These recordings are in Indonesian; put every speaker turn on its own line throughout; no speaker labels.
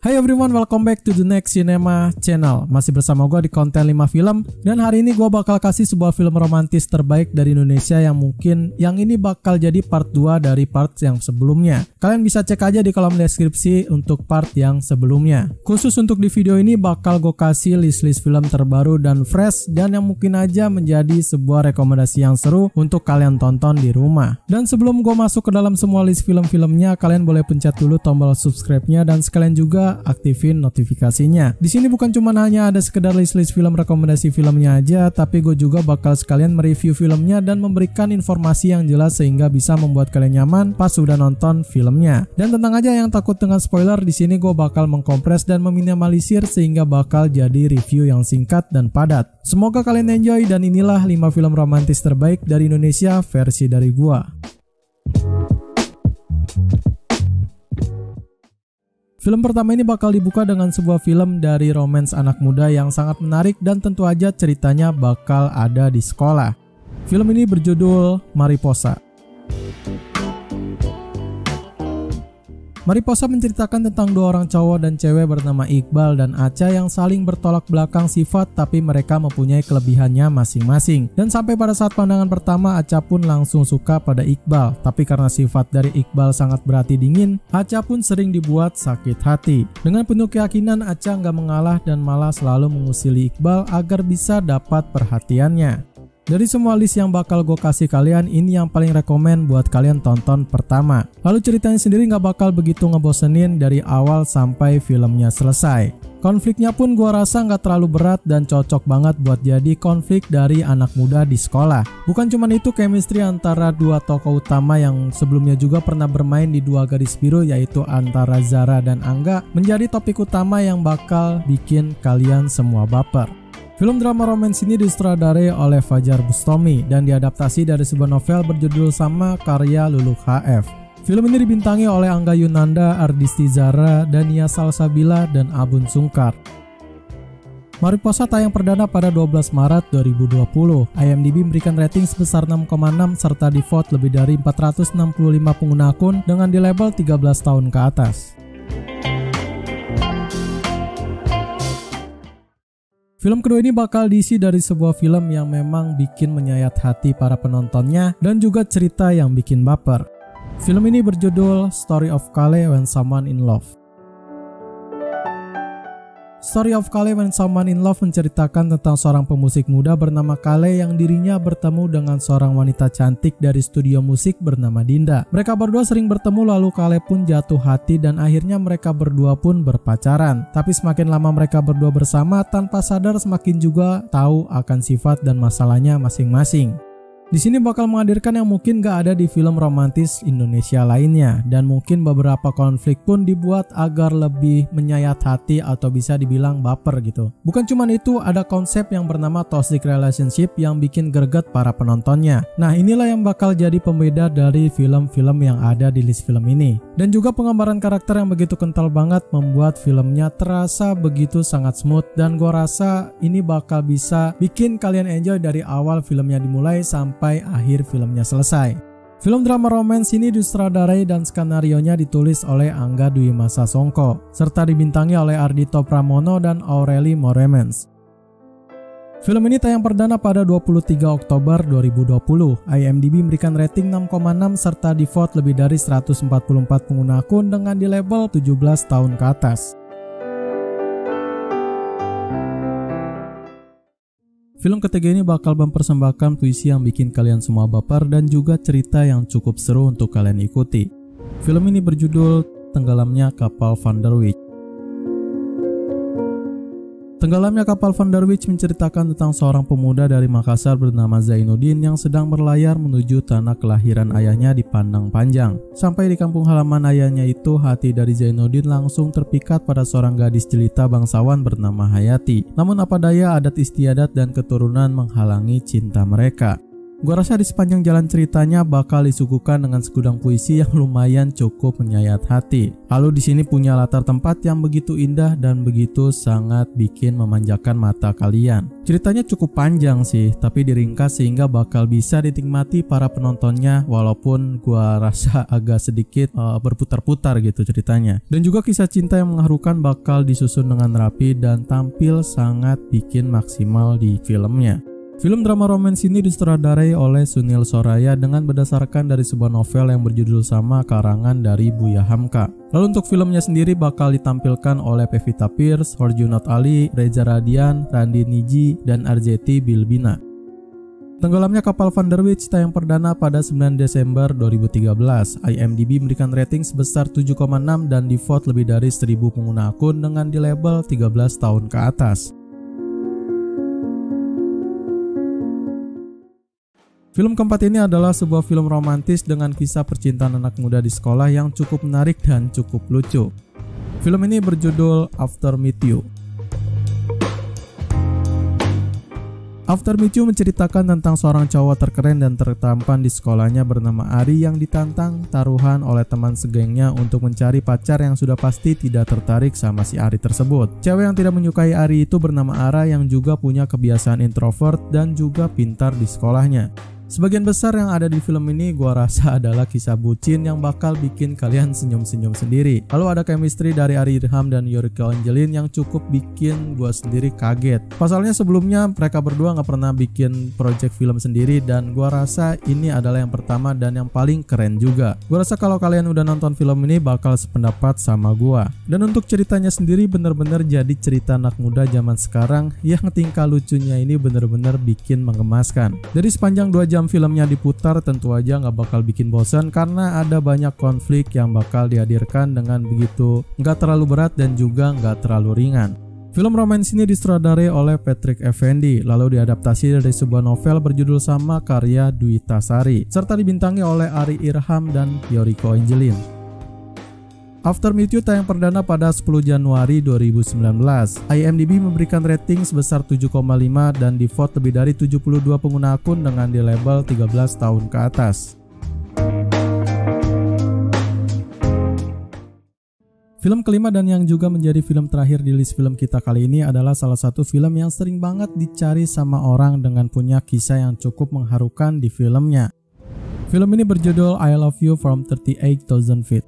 Hai everyone, welcome back to the Next Cinema Channel. Masih bersama gue di konten 5 film. Dan hari ini gue bakal kasih sebuah film romantis terbaik dari Indonesia yang mungkin yang ini bakal jadi part 2 dari part yang sebelumnya. Kalian bisa cek aja di kolom deskripsi untuk part yang sebelumnya. Khusus untuk di video ini bakal gue kasih list-list film terbaru dan fresh, dan yang mungkin aja menjadi sebuah rekomendasi yang seru untuk kalian tonton di rumah. Dan sebelum gue masuk ke dalam semua list film-filmnya, kalian boleh pencet dulu tombol subscribe-nya dan sekalian juga aktifin notifikasinya. Di sini bukan cuma hanya ada sekedar list-list film rekomendasi filmnya aja, tapi gue juga bakal sekalian mereview filmnya dan memberikan informasi yang jelas sehingga bisa membuat kalian nyaman pas sudah nonton filmnya. Dan tenang aja yang takut dengan spoiler, di sini gue bakal mengkompres dan meminimalisir sehingga bakal jadi review yang singkat dan padat. Semoga kalian enjoy, dan inilah 5 film romantis terbaik dari Indonesia versi dari gua. Film pertama ini bakal dibuka dengan sebuah film dari romance anak muda yang sangat menarik dan tentu aja ceritanya bakal ada di sekolah. Film ini berjudul Mariposa. Mariposa menceritakan tentang dua orang cowok dan cewek bernama Iqbal dan Acha yang saling bertolak belakang sifat, tapi mereka mempunyai kelebihannya masing-masing. Dan sampai pada saat pandangan pertama, Acha pun langsung suka pada Iqbal. Tapi karena sifat dari Iqbal sangat berhati dingin, Acha pun sering dibuat sakit hati. Dengan penuh keyakinan, Acha nggak mengalah dan malah selalu mengusili Iqbal agar bisa dapat perhatiannya. Dari semua list yang bakal gue kasih kalian, ini yang paling rekomen buat kalian tonton pertama. Lalu ceritanya sendiri gak bakal begitu ngebosenin dari awal sampai filmnya selesai. Konfliknya pun gue rasa gak terlalu berat dan cocok banget buat jadi konflik dari anak muda di sekolah. Bukan cuma itu, chemistry antara dua tokoh utama yang sebelumnya juga pernah bermain di Dua Gadis Biru, yaitu antara Zara dan Angga, menjadi topik utama yang bakal bikin kalian semua baper. Film drama romance ini disutradarai oleh Fajar Bustami dan diadaptasi dari sebuah novel berjudul sama karya Luluk HF. Film ini dibintangi oleh Angga Yunanda, Ardisti Zara, Dania Salsabila, dan Abun Sungkar. Mariposa tayang perdana pada 12 Maret 2020. IMDb memberikan rating sebesar 6,6 serta di-vote lebih dari 465 pengguna akun dengan di label 13 tahun ke atas. Film kedua ini bakal diisi dari sebuah film yang memang bikin menyayat hati para penontonnya dan juga cerita yang bikin baper. Film ini berjudul Story of Kale When Someone in Love. Story of Kale When Someone in Love menceritakan tentang seorang pemusik muda bernama Kale yang dirinya bertemu dengan seorang wanita cantik dari studio musik bernama Dinda. Mereka berdua sering bertemu, lalu Kale pun jatuh hati dan akhirnya mereka berdua pun berpacaran. Tapi semakin lama mereka berdua bersama, tanpa sadar semakin juga tahu akan sifat dan masalahnya masing-masing. Di sini bakal menghadirkan yang mungkin gak ada di film romantis Indonesia lainnya, dan mungkin beberapa konflik pun dibuat agar lebih menyayat hati atau bisa dibilang baper gitu. Bukan cuma itu, ada konsep yang bernama toxic relationship yang bikin greget para penontonnya. Nah, inilah yang bakal jadi pembeda dari film-film yang ada di list film ini. Dan juga penggambaran karakter yang begitu kental banget membuat filmnya terasa begitu sangat smooth, dan gua rasa ini bakal bisa bikin kalian enjoy dari awal filmnya dimulai sampai akhir filmnya selesai. Film drama romance ini disutradarai dan skenarionya ditulis oleh Angga Dwi Masa Songko serta dibintangi oleh Ardhito Pramono dan Aureli Moremans. Film ini tayang perdana pada 23 Oktober 2020. IMDb memberikan rating 6,6 serta di-vote lebih dari 144 pengguna akun dengan di label 17 tahun ke atas. Film ketiga ini bakal mempersembahkan puisi yang bikin kalian semua baper dan juga cerita yang cukup seru untuk kalian ikuti. Film ini berjudul Tenggelamnya Kapal Van der Wijk. Tenggelamnya Kapal Van der Wijk menceritakan tentang seorang pemuda dari Makassar bernama Zainuddin yang sedang berlayar menuju tanah kelahiran ayahnya di Pandang Panjang. Sampai di kampung halaman ayahnya itu, hati dari Zainuddin langsung terpikat pada seorang gadis jelita bangsawan bernama Hayati. Namun apa daya, adat istiadat dan keturunan menghalangi cinta mereka. Gua rasa di sepanjang jalan ceritanya bakal disuguhkan dengan segudang puisi yang lumayan cukup menyayat hati. Lalu di sini punya latar tempat yang begitu indah dan begitu sangat bikin memanjakan mata kalian. Ceritanya cukup panjang sih, tapi diringkas sehingga bakal bisa dinikmati para penontonnya, walaupun gua rasa agak sedikit berputar-putar gitu ceritanya. Dan juga kisah cinta yang mengharukan bakal disusun dengan rapi dan tampil sangat bikin maksimal di filmnya. Film drama romance ini disutradarai oleh Sunil Soraya dengan berdasarkan dari sebuah novel yang berjudul sama karangan dari Buya Hamka. Lalu untuk filmnya sendiri bakal ditampilkan oleh Pevita Pierce, Herjunot Ali, Reza Radian, Randi Niji, dan Arzetti Bilbina. Tenggelamnya kapal Van der Wijk tayang perdana pada 9 Desember 2013. IMDb memberikan rating sebesar 7,6 dan di-vote lebih dari 1000 pengguna akun dengan di label 13 tahun ke atas. Film keempat ini adalah sebuah film romantis dengan kisah percintaan anak muda di sekolah yang cukup menarik dan cukup lucu. Film ini berjudul After Meet You. After Meet You menceritakan tentang seorang cowok terkeren dan tertampan di sekolahnya bernama Ari yang ditantang taruhan oleh teman segengnya untuk mencari pacar yang sudah pasti tidak tertarik sama si Ari tersebut. Cewek yang tidak menyukai Ari itu bernama Ara yang juga punya kebiasaan introvert dan juga pintar di sekolahnya. Sebagian besar yang ada di film ini gua rasa adalah kisah bucin yang bakal bikin kalian senyum-senyum sendiri. Lalu ada chemistry dari Ari Irham dan Yoriko Angelin yang cukup bikin gua sendiri kaget. Pasalnya sebelumnya mereka berdua gak pernah bikin project film sendiri dan gua rasa ini adalah yang pertama dan yang paling keren juga. Gua rasa kalau kalian udah nonton film ini bakal sependapat sama gua. Dan untuk ceritanya sendiri bener-bener jadi cerita anak muda zaman sekarang yang tingkah lucunya ini bener-bener bikin menggemaskan. Dari sepanjang 2 jam filmnya diputar tentu aja nggak bakal bikin bosan karena ada banyak konflik yang bakal dihadirkan dengan begitu nggak terlalu berat dan juga nggak terlalu ringan. Film romance ini disutradarai oleh Patrick Effendi, lalu diadaptasi dari sebuah novel berjudul sama karya Dwi Tasari, serta dibintangi oleh Ari Irham dan Yoriko Angelin. After Meet You tayang perdana pada 10 Januari 2019. IMDb memberikan rating sebesar 7,5 dan di-vote lebih dari 72 pengguna akun dengan di label 13 tahun ke atas. Film kelima dan yang juga menjadi film terakhir di list film kita kali ini adalah salah satu film yang sering banget dicari sama orang dengan punya kisah yang cukup mengharukan di filmnya. Film ini berjudul I Love You from 38,000 Feet.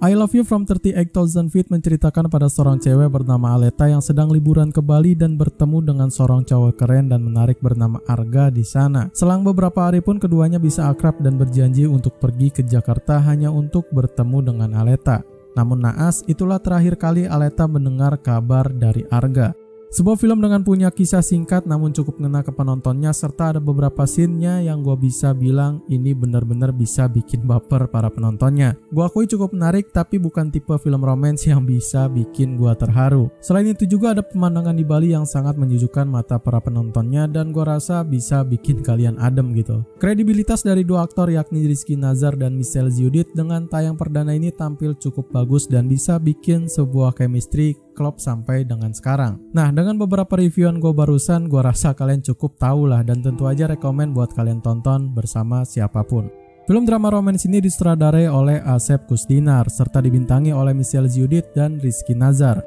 I Love You from 38,000 Feet menceritakan pada seorang cewek bernama Aleta yang sedang liburan ke Bali dan bertemu dengan seorang cowok keren dan menarik bernama Arga di sana. Selang beberapa hari pun keduanya bisa akrab dan berjanji untuk pergi ke Jakarta hanya untuk bertemu dengan Aleta. Namun naas, itulah terakhir kali Aleta mendengar kabar dari Arga. Sebuah film dengan punya kisah singkat namun cukup ngena ke penontonnya serta ada beberapa scene-nya yang gue bisa bilang ini benar-benar bisa bikin baper para penontonnya. Gue akui cukup menarik tapi bukan tipe film romance yang bisa bikin gue terharu. Selain itu juga ada pemandangan di Bali yang sangat menyejukkan mata para penontonnya dan gue rasa bisa bikin kalian adem gitu. Kredibilitas dari dua aktor yakni Rizky Nazar dan Michelle Judith dengan tayang perdana ini tampil cukup bagus dan bisa bikin sebuah chemistry klop sampai dengan sekarang. Nah, dengan beberapa reviewan gue barusan, gue rasa kalian cukup tahu lah dan tentu aja rekomen buat kalian tonton bersama siapapun. Film drama romance ini disutradarai oleh Asep Kusdinar serta dibintangi oleh Michelle Judith dan Rizky Nazar.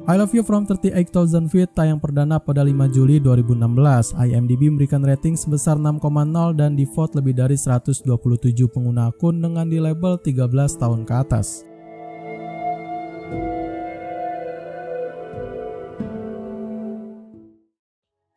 I Love You from 38,000 Feet tayang perdana pada 5 Juli 2016. IMDb memberikan rating sebesar 6,0 dan di-vote lebih dari 127 pengguna akun dengan di label 13 tahun ke atas.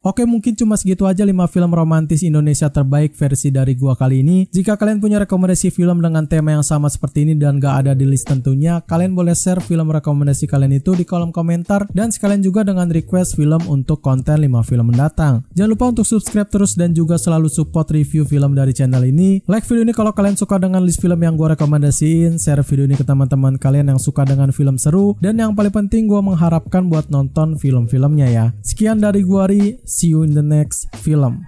Oke, mungkin cuma segitu aja 5 film romantis Indonesia terbaik versi dari gua kali ini. Jika kalian punya rekomendasi film dengan tema yang sama seperti ini dan gak ada di list tentunya, kalian boleh share film rekomendasi kalian itu di kolom komentar dan sekalian juga dengan request film untuk konten 5 film mendatang. Jangan lupa untuk subscribe terus dan juga selalu support review film dari channel ini. Like video ini kalau kalian suka dengan list film yang gua rekomendasiin, share video ini ke teman-teman kalian yang suka dengan film seru, dan yang paling penting gua mengharapkan buat nonton film-filmnya ya. Sekian dari gua Ri. See you in the next film.